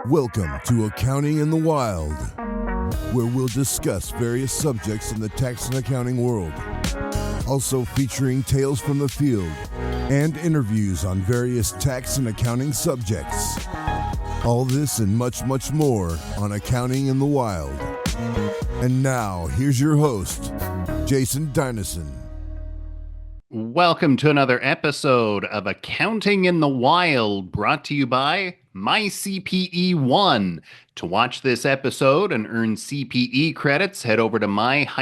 Welcome to Accounting in the Wild, where we'll discuss various subjects in the tax and accounting world, also featuring tales from the field and interviews on various tax and accounting subjects. All this and much, much more on Accounting in the Wild. And now, here's your host, Jason Dinesen. Welcome to another episode of Accounting in the Wild, brought to you by MyCPE1. To watch this episode and earn CPE credits, head over to my-cpe.com.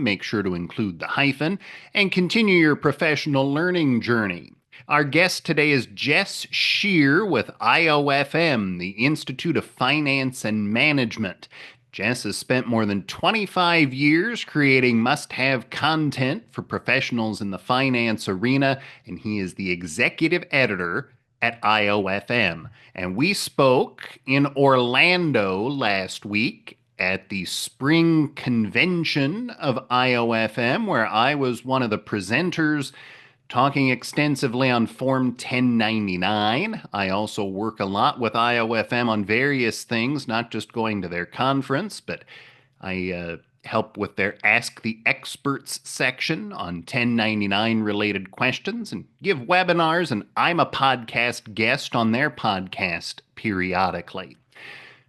Make sure to include the hyphen and continue your professional learning journey. Our guest today is Jess Scheer with IOFM, the Institute of Finance and Management. Jess has spent more than 25 years creating must-have content for professionals in the finance arena, and he is the executive editor at IOFM. And we spoke in Orlando last week at the Spring Convention of IOFM, where I was one of the presenters, talking extensively on Form 1099. I also work a lot with IOFM on various things, not just going to their conference, but I help with their Ask the Experts section on 1099 related questions and give webinars, and I'm a podcast guest on their podcast periodically.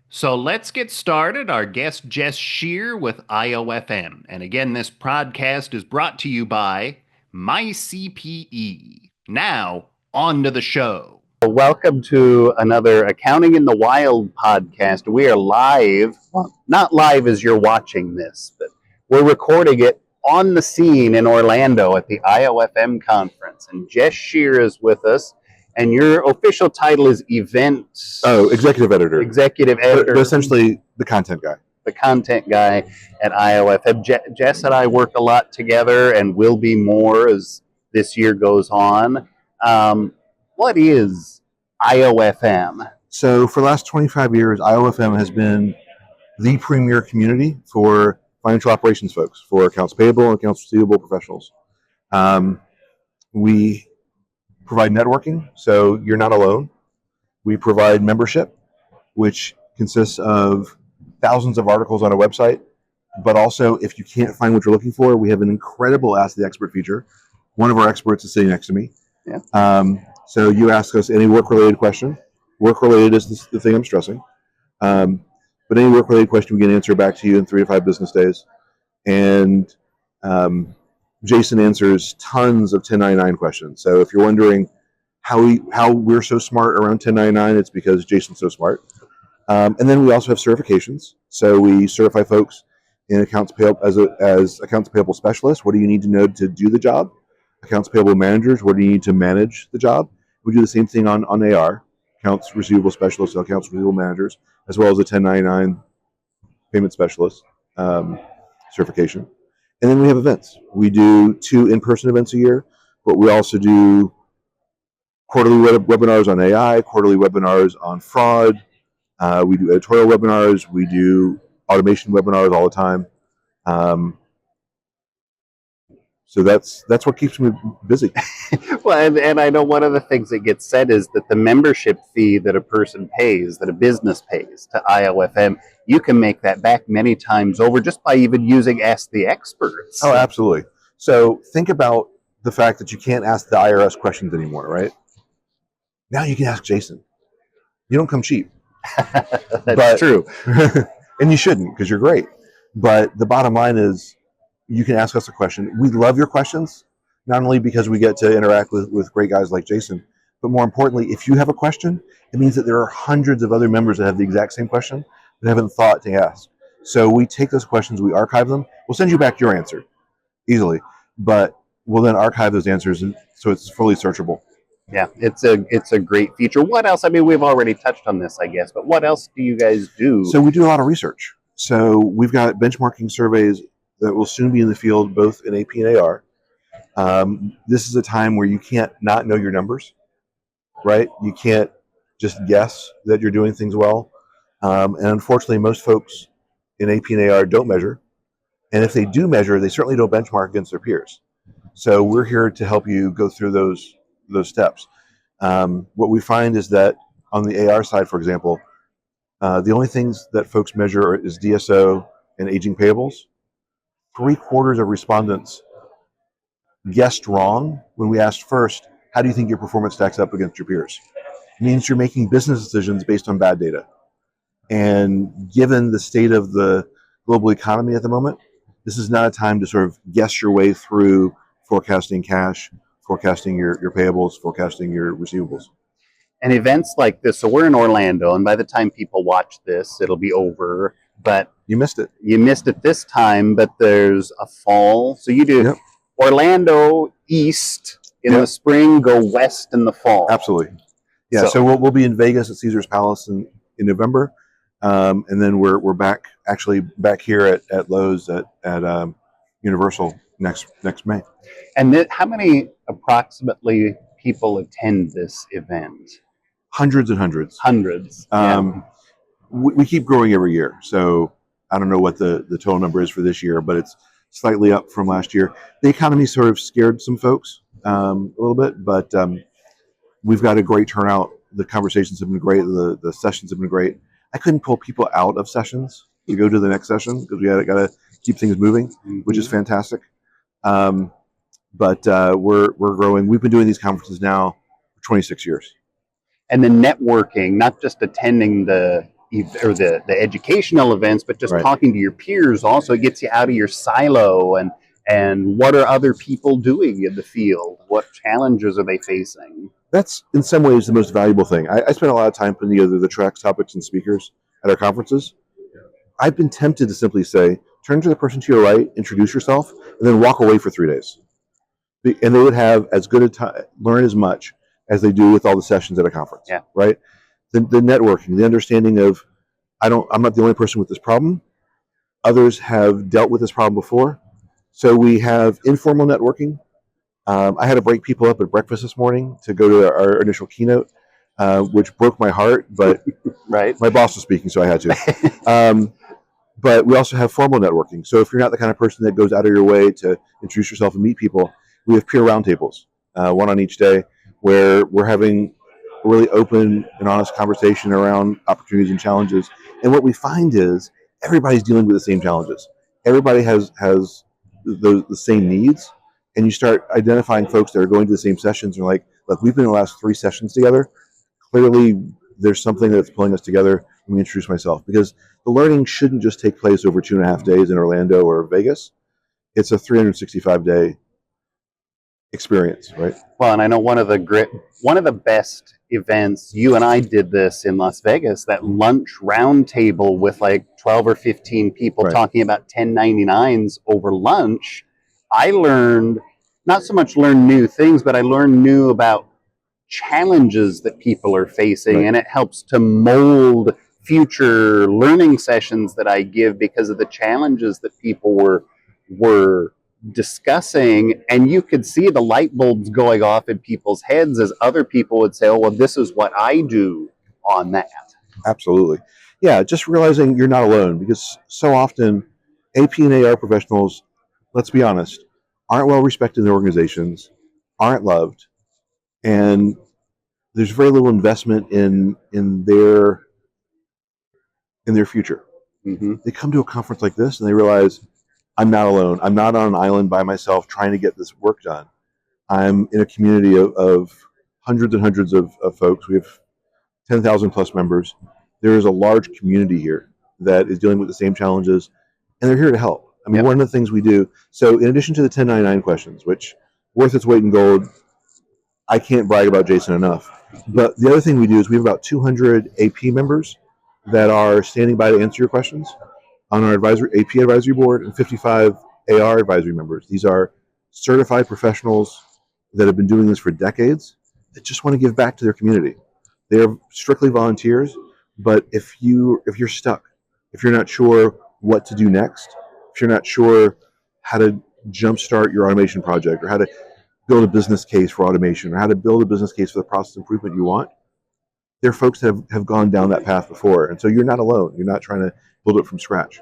So let's get started. Our guest, Jess Scheer with IOFM. And again, this podcast is brought to you by MyCPE. Now, on to the show. Welcome to another Accounting in the Wild podcast. We are live, well, not live as you're watching this, but we're recording it on the scene in Orlando at the IOFM conference. And Jess Scheer is with us, and your official title is executive editor. Executive editor. But essentially the content guy. The content guy at IOFM. Jess and I work a lot together and will be more as this year goes on. What is IOFM? So for the last 25 years, IOFM has been the premier community for financial operations folks, for accounts payable and accounts receivable professionals. We provide networking, so you're not alone. We provide membership, which consists of thousands of articles on a website, but also if you can't find what you're looking for, we have an incredible Ask the Expert feature. One of our experts is sitting next to me. Yeah. So you ask us any work-related question. Work-related is the thing I'm stressing. But any work-related question, we can answer back to you in 3 to 5 business days. And Jason answers tons of 1099 questions. So if you're wondering how we're so smart around 1099, it's because Jason's so smart. And then we also have certifications. So we certify folks in accounts payable as accounts payable specialists. What do you need to know to do the job? Accounts payable managers. What do you need to manage the job? We do the same thing on AR, accounts receivable specialists, accounts receivable managers, as well as a 1099 payment specialist certification. And then we have events. We do 2 in-person events a year, but we also do quarterly webinars on AI, quarterly webinars on fraud. We do editorial webinars. We do automation webinars all the time. So that's what keeps me busy. Well, and I know one of the things that gets said is that the membership fee that a person pays, that a business pays to IOFM, you can make that back many times over just by even using Ask the Experts. Oh, absolutely. So think about the fact that you can't ask the IRS questions anymore, right? Now you can ask Jason. You don't come cheap. That's true. And you shouldn't, because you're great. But the bottom line is you can ask us a question. We love your questions, not only because we get to interact with great guys like Jason, but more importantly, if you have a question, it means that there are hundreds of other members that have the exact same question that haven't thought to ask. So we take those questions, we archive them. We'll send you back your answer easily, but we'll then archive those answers, and so it's fully searchable. Yeah, it's a great feature. What else? I mean, we've already touched on this, I guess, but what else do you guys do? So we do a lot of research. So we've got benchmarking surveys that will soon be in the field, both in AP and AR. This is a time where you can't not know your numbers, right? You can't just guess that you're doing things well. And unfortunately, most folks in AP and AR don't measure. And if they do measure, they certainly don't benchmark against their peers. So we're here to help you go through those steps. What we find is that on the AR side, for example, the only things that folks measure is DSO and aging payables. 3/4 of respondents guessed wrong when we asked first, how do you think your performance stacks up against your peers? It means you're making business decisions based on bad data. And given the state of the global economy at the moment, this is not a time to sort of guess your way through forecasting cash, forecasting your payables, forecasting your receivables. And events like this, so we're in Orlando, and by the time people watch this, it'll be over. But You missed it. you missed it this time, but there's a fall. So you do Yep. Orlando east in Yep. the spring, go west in the fall. Absolutely. Yeah, so we'll be in Vegas at Caesar's Palace in November. And then we're back here at Lowe's at Universal next May. And how many approximately people attend this event? Hundreds and hundreds. Hundreds. We keep growing every year, so I don't know what the total number is for this year, but it's slightly up from last year. The economy sort of scared some folks a little bit, but we've got a great turnout. The conversations have been great. The sessions have been great. I couldn't pull people out of sessions to go to the next session because we got to keep things moving, which is fantastic. But we're growing. We've been doing these conferences now for 26 years. And the networking, not just attending the educational events, but just talking to your peers also gets you out of your silo and what are other people doing in the field? What challenges are they facing? That's in some ways the most valuable thing. I spend a lot of time putting together the tracks, topics, and speakers at our conferences. I've been tempted to simply say, turn to the person to your right, introduce yourself, and then walk away for 3 days. And they would have as good a time, learn as much as they do with all the sessions at a conference. Yeah. Right? The networking, the understanding of, I'm not the only person with this problem. Others have dealt with this problem before. So we have informal networking. I had to break people up at breakfast this morning to go to our initial keynote, which broke my heart, but my boss was speaking, so I had to. But we also have formal networking. So if you're not the kind of person that goes out of your way to introduce yourself and meet people, we have peer roundtables, one on each day, where we're having a really open and honest conversation around opportunities and challenges. And what we find is everybody's dealing with the same challenges. Everybody has the same needs. And you start identifying folks that are going to the same sessions and are like, look, we've been in the last 3 sessions together. Clearly, there's something that's pulling us together. Let me introduce myself. Because the learning shouldn't just take place over 2.5 days in Orlando or Vegas. It's a 365-day experience, right? Well, and I know one of the best events, you and I did this in Las Vegas, that lunch roundtable with like 12 or 15 people talking about 1099s over lunch. I learned, not so much learn new things, but I learned new about challenges that people are facing, and it helps to mold future learning sessions that I give because of the challenges that people were discussing, and you could see the light bulbs going off in people's heads as other people would say, oh, well, this is what I do on that. Absolutely. Yeah, just realizing you're not alone, because so often AP and AR professionals, let's be honest, aren't well respected in their organizations, aren't loved, and there's very little investment in their future. Mm-hmm. They come to a conference like this and they realize, I'm not alone. I'm not on an island by myself trying to get this work done. I'm in a community of hundreds and hundreds of folks. We have 10,000 plus members. There is a large community here that is dealing with the same challenges, and they're here to help. I mean, one of the things we do, so in addition to the 1099 questions, which worth its weight in gold, I can't brag about Jason enough. But the other thing we do is we have about 200 AP members that are standing by to answer your questions on our AP advisory board, and 55 AR advisory members. These are certified professionals that have been doing this for decades that just want to give back to their community. They're strictly volunteers, but if you're stuck, if you're not sure what to do next, if you're not sure how to jumpstart your automation project, or how to build a business case for automation, or how to build a business case for the process improvement you want, there are folks that have gone down that path before. And so you're not alone. You're not trying to build it from scratch.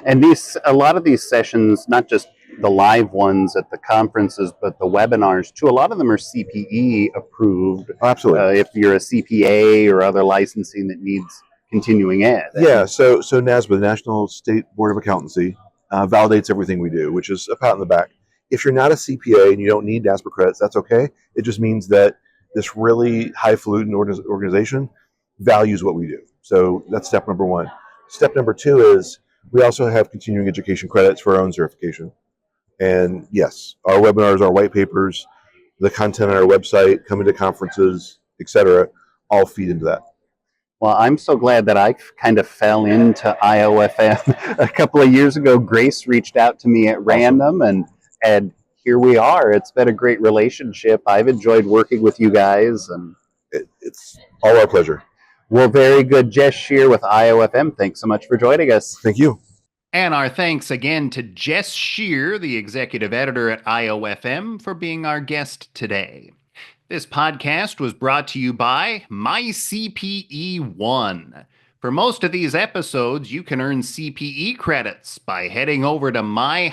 And a lot of these sessions, not just the live ones at the conferences, but the webinars too, a lot of them are CPE approved. Absolutely. If you're a CPA or other licensing that needs continuing ed. Yeah, so NASBA, the National State Board of Accountancy, validates everything we do, which is a pat on the back. If you're not a CPA and you don't need NASBA credits, that's okay. It just means that this really highfalutin organization values what we do. So that's step number one. Step number two is we also have continuing education credits for our own certification. And yes, our webinars, our white papers, the content on our website, coming to conferences, etc., all feed into that. Well, I'm so glad that I kind of fell into IOFM a couple of years ago. Grace reached out to me at random, and here we are. It's been a great relationship. I've enjoyed working with you guys, and it's all our pleasure. Well, very good. Jess Scheer with IOFM. Thanks so much for joining us. Thank you. And our thanks again to Jess Scheer, the executive editor at IOFM, for being our guest today. This podcast was brought to you by MyCPE One. For most of these episodes, you can earn CPE credits by heading over to my-cpe.com.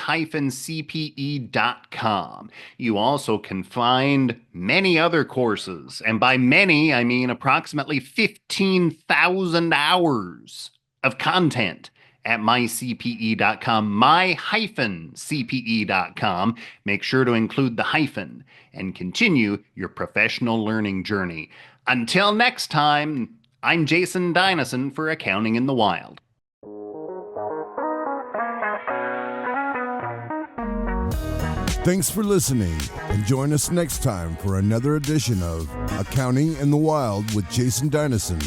You also can find many other courses, and by many, I mean approximately 15,000 hours of content at mycpe.com, my-cpe.com. Make sure to include the hyphen and continue your professional learning journey. Until next time, I'm Jason Dinesen for Accounting in the Wild. Thanks for listening, and join us next time for another edition of Accounting in the Wild with Jason Dinesen.